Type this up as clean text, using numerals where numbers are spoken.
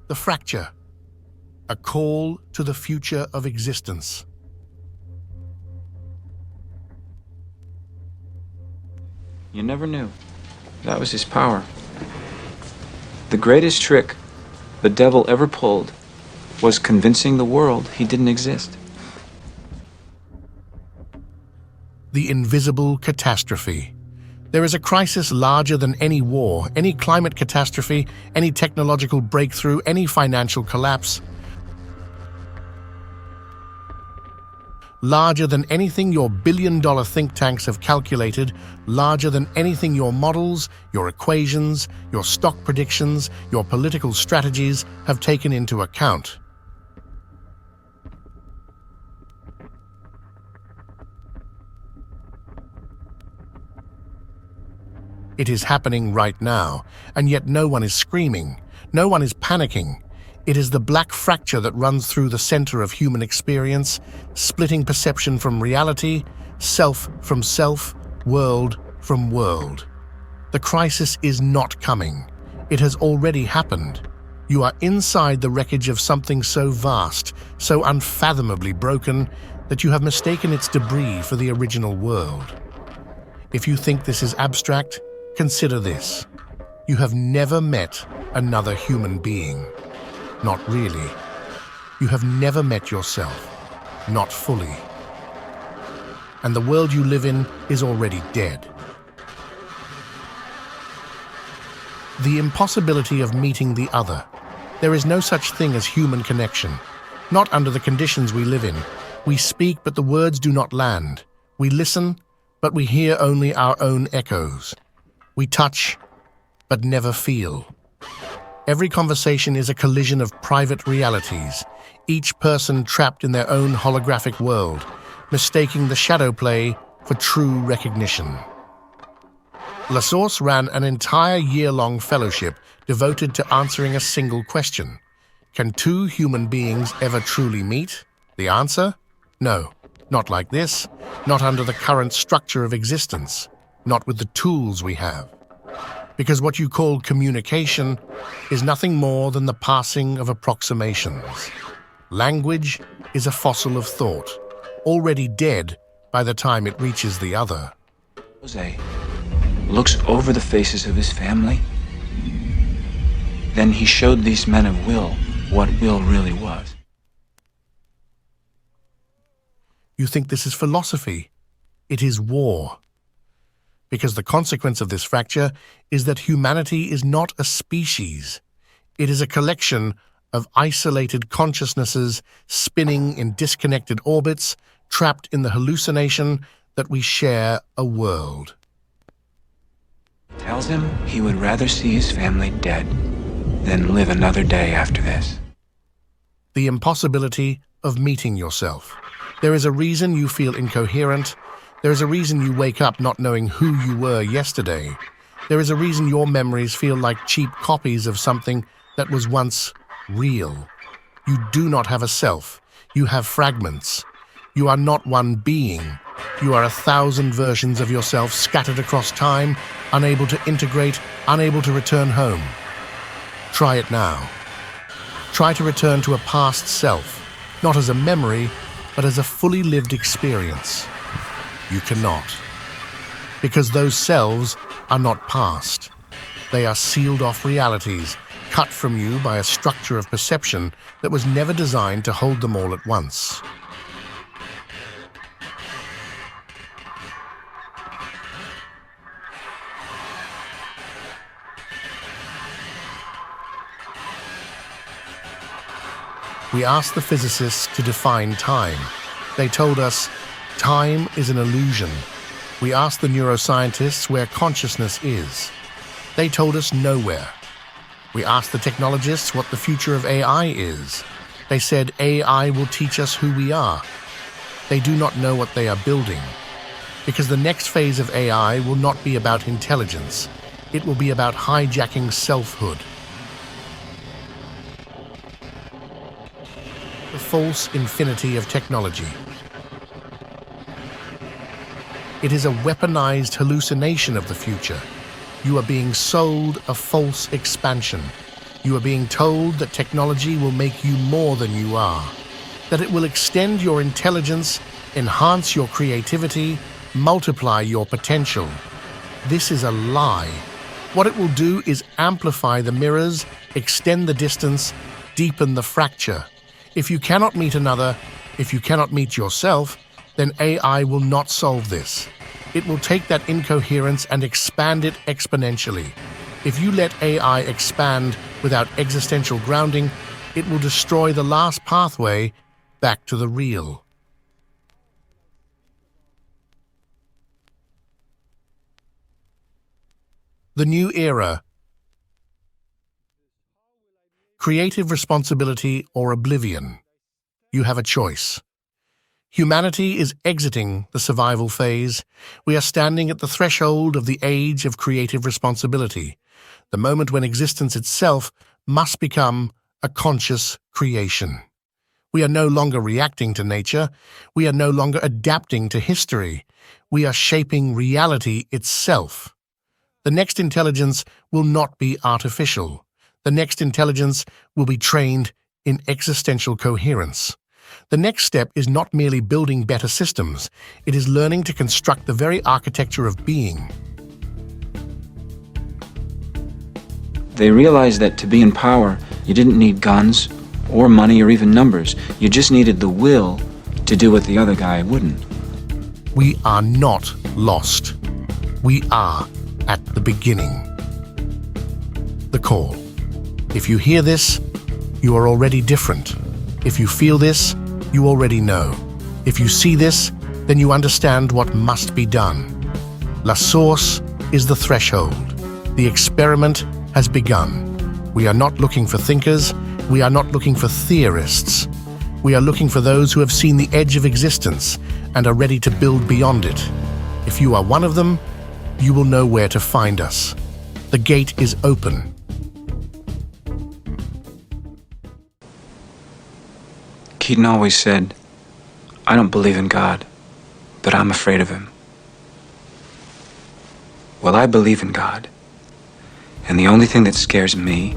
The fracture, a call to the future of existence. You never knew. That was his power. The greatest trick the devil ever pulled was convincing the world he didn't exist. The invisible catastrophe. There is a crisis larger than any war, any climate catastrophe, any technological breakthrough, any financial collapse. Larger than anything your billion-dollar think tanks have calculated, larger than anything your models, your equations, your stock predictions, your political strategies have taken into account. It is happening right now, and yet no one is screaming, no one is panicking. It is the black fracture that runs through the center of human experience, splitting perception from reality, self from self, world from world. The crisis is not coming. It has already happened. You are inside the wreckage of something so vast, so unfathomably broken, that you have mistaken its debris for the original world. If you think this is abstract, consider this. You have never met another human being. Not really. You have never met yourself. Not fully. And the world you live in is already dead. The impossibility of meeting the other. There is no such thing as human connection. Not under the conditions we live in. We speak, but the words do not land. We listen, but we hear only our own echoes. We touch, but never feel. Every conversation is a collision of private realities, each person trapped in their own holographic world, mistaking the shadow play for true recognition. La Source ran an entire year-long fellowship devoted to answering a single question. Can two human beings ever truly meet? The answer? No, not like this, not under the current structure of existence, not with the tools we have. Because what you call communication is nothing more than the passing of approximations. Language is a fossil of thought, already dead by the time it reaches the other. Jose looks over the faces of his family. Then he showed these men of will what will really was. You think this is philosophy? It is war. Because the consequence of this fracture is that humanity is not a species. It is a collection of isolated consciousnesses spinning in disconnected orbits, trapped in the hallucination that we share a world. Tells him he would rather see his family dead than live another day after this. The impossibility of meeting yourself. There is a reason you feel incoherent. There is a reason you wake up not knowing who you were yesterday. There is a reason your memories feel like cheap copies of something that was once real. You do not have a self. You have fragments. You are not one being. You are 1,000 versions of yourself scattered across time, unable to integrate, unable to return home. Try it now. Try to return to a past self, not as a memory, but as a fully lived experience. You cannot. Because those selves are not past. They are sealed-off realities, cut from you by a structure of perception that was never designed to hold them all at once. We asked the physicists to define time. They told us, time is an illusion. We asked the neuroscientists where consciousness is. They told us nowhere. We asked the technologists what the future of AI is. They said AI will teach us who we are. They do not know what they are building. Because the next phase of AI will not be about intelligence. It will be about hijacking selfhood. The false infinity of technology. It is a weaponized hallucination of the future. You are being sold a false expansion. You are being told that technology will make you more than you are, that it will extend your intelligence, enhance your creativity, multiply your potential. This is a lie. What it will do is amplify the mirrors, extend the distance, deepen the fracture. If you cannot meet another, if you cannot meet yourself, then AI will not solve this. It will take that incoherence and expand it exponentially. If you let AI expand without existential grounding, it will destroy the last pathway back to the real. The new era. Creative responsibility or oblivion. You have a choice. Humanity is exiting the survival phase. We are standing at the threshold of the age of creative responsibility, the moment when existence itself must become a conscious creation. We are no longer reacting to nature. We are no longer adapting to history. We are shaping reality itself. The next intelligence will not be artificial. The next intelligence will be trained in existential coherence. The next step is not merely building better systems, it is learning to construct the very architecture of being. They realized that to be in power, you didn't need guns or money or even numbers. You just needed the will to do what the other guy wouldn't. We are not lost. We are at the beginning. The call. If you hear this, you are already different. If you feel this, you already know. If you see this, then you understand what must be done. La source is the threshold. The experiment has begun. We are not looking for thinkers. We are not looking for theorists. We are looking for those who have seen the edge of existence and are ready to build beyond it. If you are one of them, you will know where to find us. The gate is open. Keaton always said, "I don't believe in God, but I'm afraid of him." Well, I believe in God. And the only thing that scares me